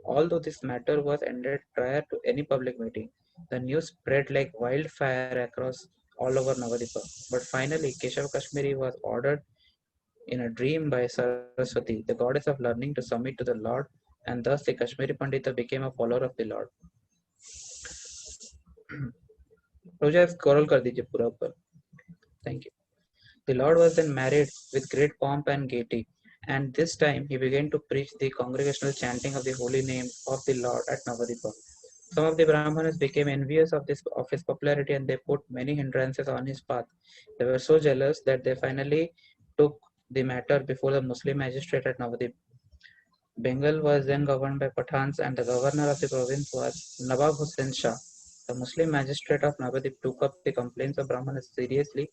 Although this matter was ended prior to any public meeting, the news spread like wildfire across all over Navadipa. But finally, Keshav Kashmiri was ordered in a dream by Saraswati, the goddess of learning, to submit to the Lord, and thus the Kashmiri Pandita became a follower of the Lord. रोजा scroll कर दीजिए पूरा ऊपर. Thank you. The Lord was then married with great pomp and gaiety, and this time he began to preach the congregational chanting of the holy name of the Lord at Navadipa. Some of the Brahmanas became envious of his popularity, and they put many hindrances on his path. They were so jealous that they finally took the matter before the Muslim magistrate at Navadip. Bengal was then governed by Pathans, and the governor of the province was Nawab Hussain Shah. The Muslim magistrate of Navadip took up the complaints of Brahmanas seriously,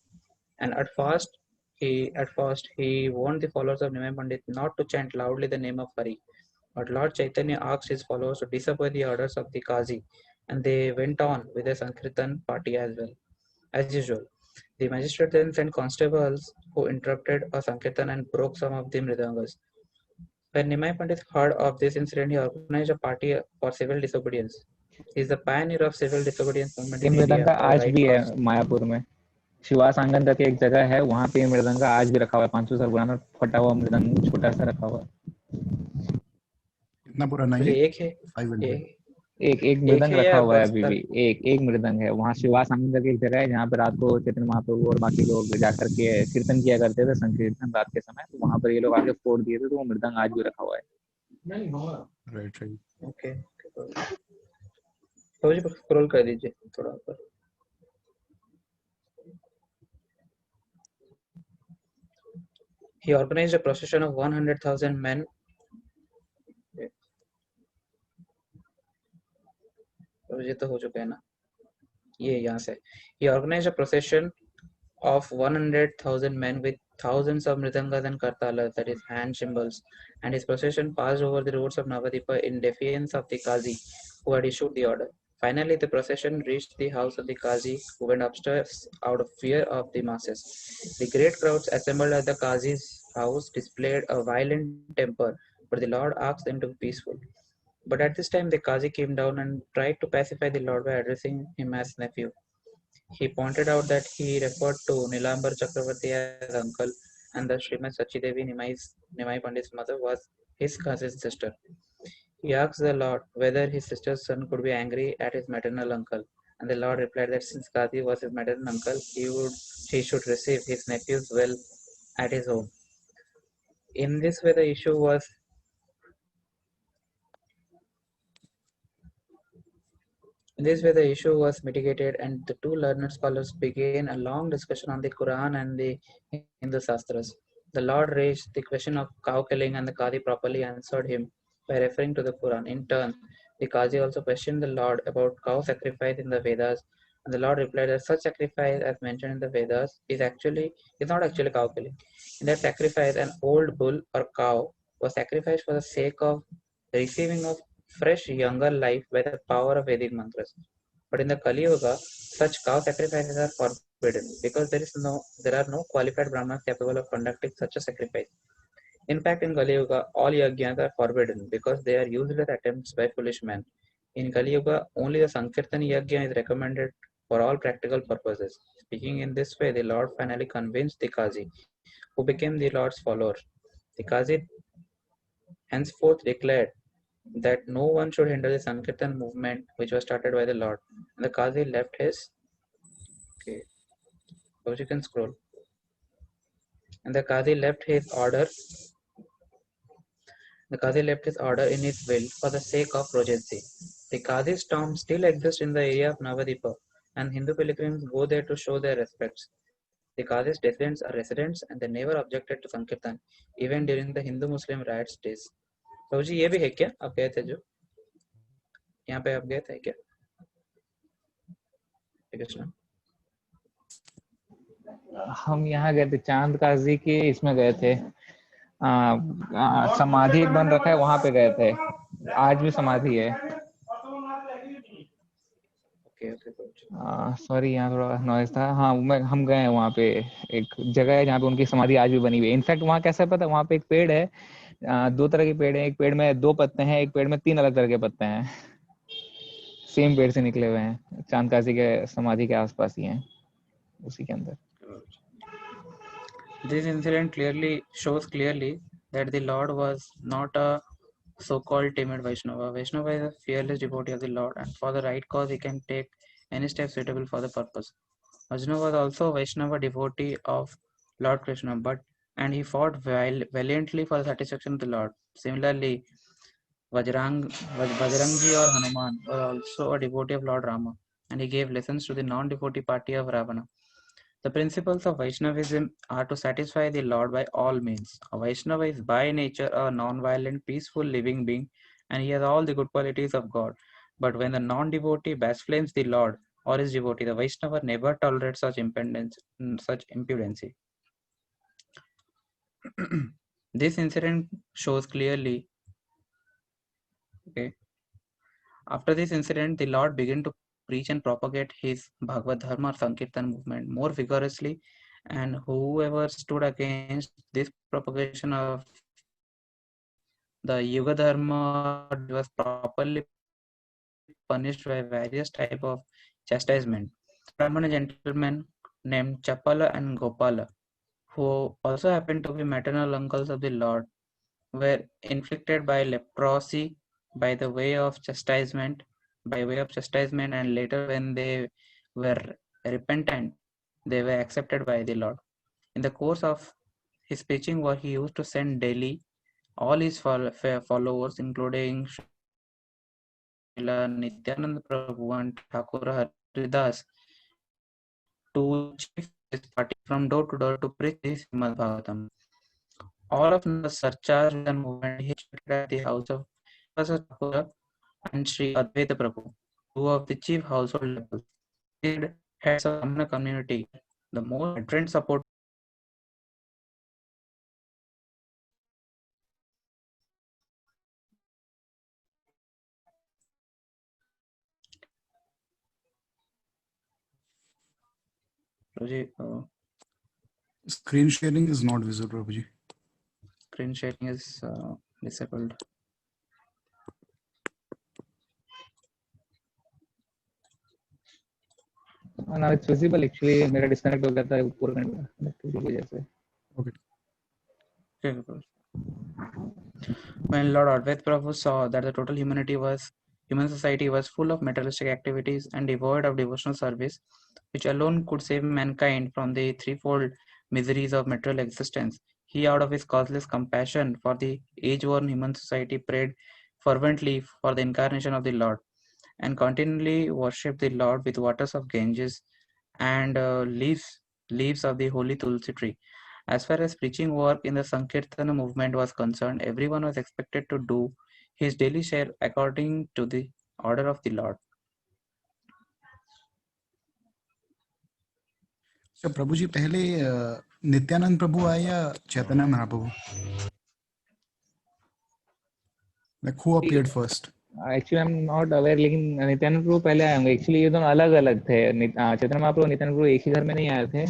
and at first he warned the followers of Nimai Pandit not to chant loudly the name of Hari. But Lord Chaitanya asked his followers to disobey the orders of the Qazi, and they went on with the Sankirtan party as usual. The magistrate then sent constables who interrupted a Sankirtan and broke some of the mridangas. When Nimai Pandit heard of this incident, he organized a party for civil disobedience. He is the pioneer of civil disobedience movement ये in India mridanga for the आज right भी है cause. Mayapur में. शिवा सांगन तक एक जगह है, वहां पे मृदंगा आज भी रखा हुआ है. 500 साल पुराना फटा हुआ मृदंग छोटा सा रखा हुआ है. इतना पुराना तो है. ये एक है, 500. एक मृदंग है रखा या हुआ है बस अभी भी. एक मृदंग है वहाँ. शिवा सांगन तक एक जगह है जहाँ पे रात को चैतन्य महाप्रभु और बाकी लोग जाकर के कीर्तन किया करते थे, संकीर्तन रात के समय. तो वहां पर ये लोग आके फोड़ दिए थे, तो वो मृदंग आज भी रखा हुआ है. Right. ओके. तो मुझे स्क्रॉल कर दीजिए थोड़ा ऊपर. He organized a procession of 100,000 men. ये तो हो चुका है ना, ये यहाँ से. He organized a procession of 100,000 men with thousands of mridangas and kartalas, that is hand cymbals, and his procession passed over the roads of Navadipa in defiance of the Qazi, who had issued the order. Finally, the procession reached the house of the Qazi, who went upstairs out of fear of the masses. The great crowds assembled at the Qazi's house displayed a violent temper, but the Lord asked them to be peaceful. But at this time, the Qazi came down and tried to pacify the Lord by addressing him as nephew. He pointed out that he referred to Nilambar Chakravarti as uncle, and that Srimad Sachidevi Nimai Pandit's mother was his cousin's sister. He asked the Lord whether his sister's son could be angry at his maternal uncle, and the Lord replied that since Kadi was his maternal uncle, he should receive his nephew's well at his home. In this way, the issue was mitigated, and the two learned scholars began a long discussion on the Quran and the Hindu Shastras. The Lord raised the question of cow killing, and the Qadi properly answered him by referring to the Quran. In turn, the Qazi also questioned the Lord about cow sacrifice in the Vedas, and the Lord replied that such sacrifice as mentioned in the Vedas is not actually cow killing. In that sacrifice, an old bull or cow was sacrificed for the sake of receiving of fresh, younger life by the power of Vedic mantras. But in the Kali Yuga, such cow sacrifices are forbidden because there are no qualified Brahmanas capable of conducting such a sacrifice. In fact, in Kali Yuga, all yajnas are forbidden because they are useless attempts by foolish men. In Kali Yuga, only the Sankirtan yajna is recommended for all practical purposes. Speaking in this way, the Lord finally convinced the Qazi, who became the Lord's follower. The Qazi henceforth declared that no one should hinder the Sankirtan movement which was started by the Lord. And the Qazi left his so you can scroll. And the Qazi left his order. The Qazi left his order in his will for the sake of Rojansi. The Qazi's tomb still exists in the area of Navadipa, and Hindu pilgrims go there to show their respects. The Qazi's descendants are residents, and they never objected to Sankirtan, even during the Hindu-Muslim riots days. तो जी ये भी है क्या? आप गए थे जो यहाँ पे आप गए थे क्या? कृष्ण हम यहाँ गए थे चांद काजी के इसमें गए थे समाधि बन रखा है वहां पे गए थे आज भी समाधि है सॉरी यहाँ थोड़ा नॉइज था हाँ हम गए हैं वहाँ पे एक जगह है जहाँ पे उनकी समाधि आज भी बनी हुई है इनफैक्ट वहाँ कैसा पता है वहाँ पे एक पेड़ है दो तरह के पेड़ हैं एक पेड़ में 2 पत्ते हैं एक पेड़ में 3 अलग तरह के पत्ते हैं सेम पेड़ से निकले हुए हैं चांद काजी के समाधि के आसपास ही हैं उसी के अंदर This incident shows clearly that the Lord was not a so-called timid Vaishnava. Vaishnava is a fearless devotee of the Lord, and for the right cause he can take any step suitable for the purpose. Arjuna was also a Vaishnava devotee of Lord Krishna, and he fought valiantly for the satisfaction of the Lord. Similarly, Bajrangji or Hanuman was also a devotee of Lord Rama, and he gave lessons to the non-devotee party of Ravana. The principles of Vaishnavism are to satisfy the Lord by all means. A Vaishnava is by nature a non-violent, peaceful living being, and he has all the good qualities of God. But when the non-devotee blasphemes the Lord or his devotee, the Vaishnava never tolerates such impudence. This incident shows clearly. After this incident, the Lord began to preach and propagate his Bhagavad Dharma or Sankirtan movement more vigorously, and whoever stood against this propagation of the Yuga Dharma was properly punished by various types of chastisement. Brahmana gentlemen named Chapala and Gopala, who also happened to be maternal uncles of the Lord, were inflicted by leprosy by way of chastisement, and later when they were repentant, they were accepted by the Lord. In the course of his preaching, he used to send daily all his followers, including Srila Nityananda Prabhu and Thakur Haridas, to chief his party from door to door to preach the Srimad Bhagavatam. All of the surcharge and movement he at the house of Thakur and Sri Advaita Prabhu, 2 of the chief household levels. He heads of the community, the most ardent support. Screen sharing is not visible, Prabhuji. Screen sharing is disabled. Now it's visible actually. मेरा disconnect हो गया था पूरा connectivity की वजह से. Okay. When Lord Advaita Prabhu saw that the total human society was full of materialistic activities and devoid of devotional service, which alone could save mankind from the threefold miseries of material existence, he, out of his causeless compassion for the age-worn human society, prayed fervently for the incarnation of the Lord, and continually worshipped the Lord with waters of Ganges and leaves of the holy Tulsi tree. As far as preaching work in the Sankirtana movement was concerned, everyone was expected to do his daily share according to the order of the Lord. So, प्रभु जी पहले नित्यानंद प्रभु आए या Chaitanya Mahaprabhu? Like who appeared first? Actually I am not aware, लेकिन नित्यानंद प्रभु पहले आए होंगे। Actually ये दोनों अलग अलग थे। चैतन्य महाप्रभु और नित्यानंद प्रभु एक ही घर में नहीं आए थे,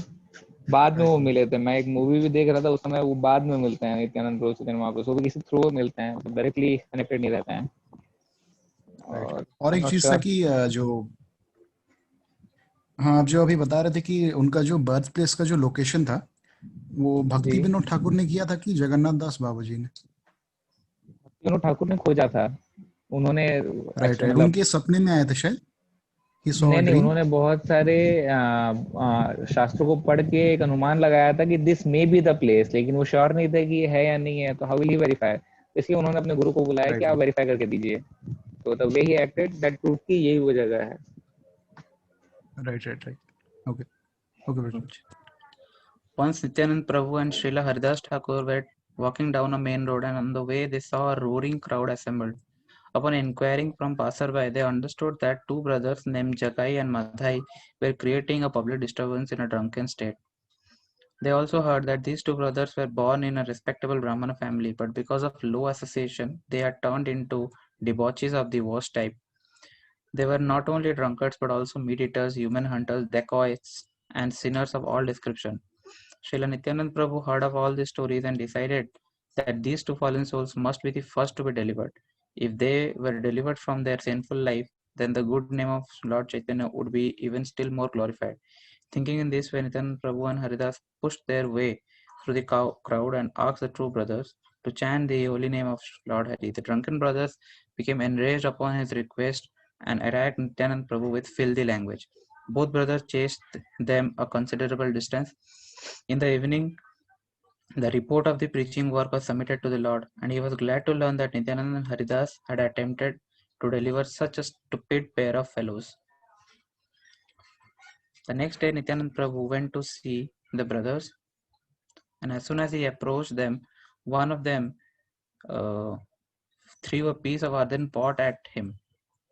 बाद में वो मिले थे। मैं एक मूवी भी देख रहा था उस समय, वो बाद में मिलते हैं नित्यानंद प्रभु चैतन्य महाप्रभु, वो भी किसी थ्रू मिलते हैं, मतलब डायरेक्टली कनेक्टेड नहीं रहते हैं। और और आई एम एक नॉट चीज था श्योर। कि जो हाँ, आप जो अभी बता रहे थे कि उनका जो बर्थ प्लेस का जो लोकेशन था वो भक्ति जी, विनोद ठाकुर ने किया था कि जगन्नाथ दास बाबा जी ने? विनोद ठाकुर ने खोजा था। उन्होंने राइट राइट, मतलब उनके सपने में आया था शायद, ही सॉ अ नहीं, ड्रीम। उन्होंने बहुत सारे शास्त्रों को पढ़ के एक अनुमान लगाया था कि this may be the place, लेकिन वो श्योर नहीं थे कि ये है या नहीं है, तो हाउ विल ही वेरीफाई। इसलिए उन्होंने अपने गुरु को बुलाया कि राइट आप राइट वेरीफाई करके दीजिए। तो the way he acted that prove कि यही वो जगह है। Right right right. Okay okay बेटा। Once Nityanand Prabhu and Srila Haridas Thakur were walking down a main road, and on the way they saw a roaring crowd assembled. Upon inquiring from passerby, they understood that two brothers named Jagai and Madhai were creating a public disturbance in a drunken state. They also heard that these two brothers were born in a respectable Brahmana family, but because of low association, they had turned into debauchees of the worst type. They were not only drunkards but also meat eaters, human hunters, dacoits, and sinners of all description. Srila Nityanand Prabhu heard of all these stories and decided that these two fallen souls must be the first to be delivered. If they were delivered from their sinful life, then the good name of Lord Chaitanya would be even still more glorified. Thinking in this way, Nityanand Prabhu and Haridas pushed their way through the crowd and asked the two brothers to chant the holy name of Lord Hari. The drunken brothers became enraged upon his request and attacked Nityanand Prabhu with filthy language. Both brothers chased them a considerable distance. In the evening, the report of the preaching work was submitted to the Lord, and he was glad to learn that Nityanand and Haridas had attempted to deliver such a stupid pair of fellows. The next day, Nityanand Prabhu went to see the brothers, and as soon as he approached them, one of them uh, threw a piece of earthen pot at him.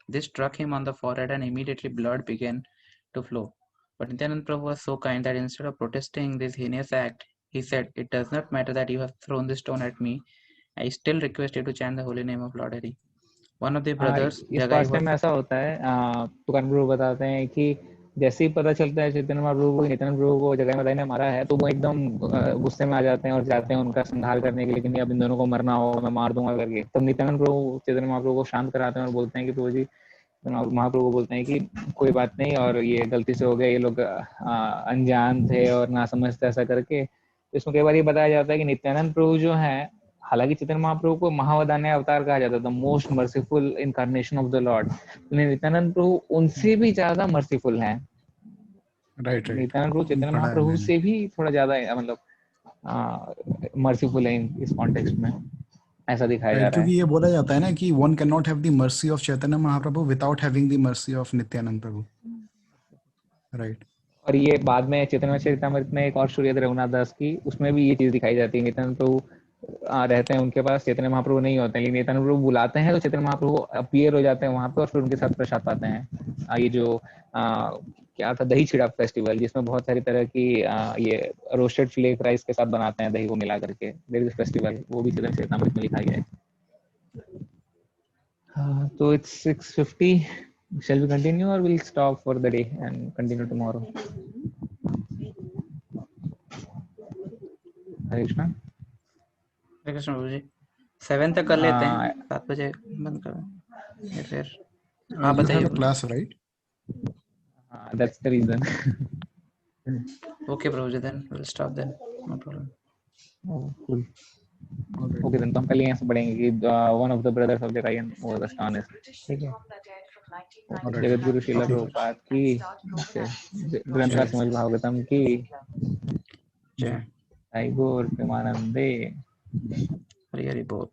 This struck him on the forehead, and immediately blood began to flow. But Nityanand Prabhu was so kind that instead of protesting this heinous act, he said, "It does not matter that you have thrown this stone at me. I still request you to chant the holy name of Lord Hari." One of the brothers, इस Jagai, past में was ऐसा होता है, तुकाराम प्रभु बताते हैं कि जैसे ही पता चलता है चैतन्य महाप्रभु को नित्यानंद प्रभु को जगह मदाई ने मारा है, तो वो एकदम गुस्से में आ जाते हैं और जाते हैं उनका संहार करने के लिए, लेकिन अब इन दोनों को मरना होगा, मैं मार दूंगा करके। तब नित्यानंद प्रभु चैतन्य महाप्रभु को शांत कराते हैं और बोलते हैं कि प्रभु जी, महाप्रभु को बोलते हैं कि कोई बात नहीं, और ये गलती से हो गया, ये लोग अनजान थे और ना समझते ऐसा करके। इसमें कई बार ये बताया जाता है कि नित्यानंद प्रभु जो है, हालांकि चैतन्य महाप्रभु को महावदान्य अवतार कहा जाता था, most merciful incarnation of the lord, Nityananda प्रभु उनसे भी ज्यादा मर्सीफुल हैं। राइट राइट, नित्यानंद प्रभु चैतन्य पढ़ा है महाप्रभु मैंने। से भी थोड़ा ज्यादा मतलब मर्सीफुल है इस कॉन्टेक्स्ट में, ऐसा दिखाया जा राइट, रहा क्योंकि है। ये बोला जाता है ना कि one can not have the mercy of Chaitanya Mahaprabhu without having the mercy of Nityanand Prabhu. Right. और ये बाद में चैतन्य चरितमृत में एक और सूर्य रघुनाथ दास की, उसमें भी ये चीज दिखाई जाती है। नित्यानंद प्रभु रहते हैं उनके पास, चैतन्य महाप्रभु नहीं होते हैं, लेकिन नित्यानंद प्रभु बुलाते हैं तो चैतन्य महाप्रभु अपीयर हो जाते हैं वहां पे और फिर उनके साथ प्रसाद पाते हैं। ये जो क्या था, दही छिड़ा फेस्टिवल, जिसमें बहुत सारी तरह की ये रोस्टेड फ्लेक राइस के साथ बनाते हैं दही को मिला करके, देयर इज फेस्टिवल, वो भी चैतन्य चरितमृत में लिखा गया है। तो it's 6:50. Shall we continue or we'll stop for the day and continue tomorrow? हरे कृष्णा। हरे कृष्ण प्रभु जी 7 तक कर लेते हैं, 7 बजे बंद कर या फिर आप यू हैव बताइए अ प्रभु। Class right? That's the reason. Okay प्रभु जी, then will stop then, no problem. Oh, cool. Alright. Okay, then तो हम कल यहाँ से पढ़ेंगे कि one of the brothers of the Ryan was astonished. ठीक है। Okay, ऑलराइट जगत गुरु बेटा, श्रीला ओके। प्रभुपाद की ग्रंथ का जय श्रीमद् भागवतम की जय जय गौर प्रेमानंदे। हरि हरि बोल।